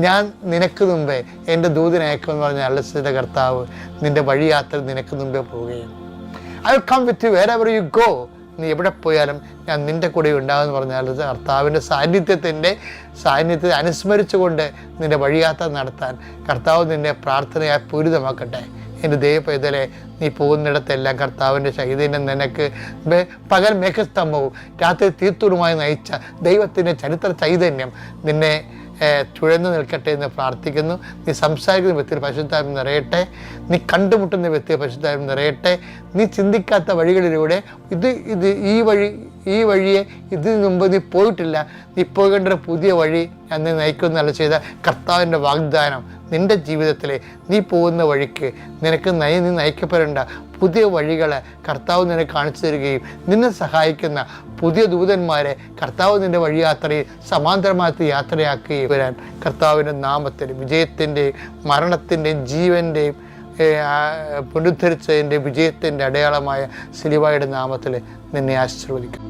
ഞാൻ നിനക്ക് മുമ്പേ എൻ്റെ ദൂതനയക്കുമെന്ന് പറഞ്ഞ അല്ലസിൻ്റെ കർത്താവ് നിൻ്റെ വഴിയാത്ര നിനക്ക് മുമ്പേ പോവുകയും I will come with you wherever you go. നീ എവിടെ പോയാലും ഞാൻ നിൻ്റെ കൂടെ ഉണ്ടാകുമെന്ന് പറഞ്ഞാൽ കർത്താവിൻ്റെ സാന്നിധ്യത്തെ അനുസ്മരിച്ചുകൊണ്ട് നിൻ്റെ വഴിയാത്ര നടത്താൻ കർത്താവ് നിന്നെ പ്രാർത്ഥനയായി പൂരിതമാക്കട്ടെ. എൻ്റെ ദൈവപൈതലെ, നീ പോകുന്നിടത്തെല്ലാം കർത്താവിൻ്റെ ചൈതന്യം നിനക്ക് പകൽ മേഘസ്തംഭവും രാത്രി തീർത്തുമായി നയിച്ച ദൈവത്തിൻ്റെ ചരിത്ര ചൈതന്യം നിന്നെ തുഴന്നു നിൽക്കട്ടെ എന്ന് പ്രാർത്ഥിക്കുന്നു. നീ സംസാരിക്കുന്ന വ്യക്തിയിൽ പരിശുദ്ധാത്മ നിറയട്ടെ. നീ കണ്ടുമുട്ടുന്ന വ്യക്തിയെ പരിശുദ്ധാത്മ നിറയട്ടെ. നീ ചിന്തിക്കാത്ത വഴികളിലൂടെ ഈ വഴിയെ ഇതിനു മുമ്പ് നീ പോയിട്ടില്ല, നീ പോകേണ്ട ഒരു പുതിയ വഴി ഞാൻ നീ നയിക്കുന്നല്ല ചെയ്ത കർത്താവിൻ്റെ വാഗ്ദാനം നിൻ്റെ ജീവിതത്തിലെ നീ പോകുന്ന വഴിക്ക് നീ നയിക്കപ്പെടേണ്ട പുതിയ വഴികളെ കർത്താവ് നിന്നെ കാണിച്ചു തരികയും നിന്നെ സഹായിക്കുന്ന പുതിയ ദൂതന്മാരെ കർത്താവ് നിൻ്റെ വഴിയാത്രയിൽ സമാന്തരമായ യാത്രയാക്കുകയും വരാൻ കർത്താവിൻ്റെ നാമത്തിൽ വിജയത്തിൻ്റെയും മരണത്തിൻ്റെയും ജീവൻ്റെയും പുനരുദ്ധരിച്ചതിൻ്റെ വിജയത്തിൻ്റെ അടയാളമായ സിലുവയുടെ നാമത്തിൽ നിന്നെ ആശീർവദിക്കുന്നു.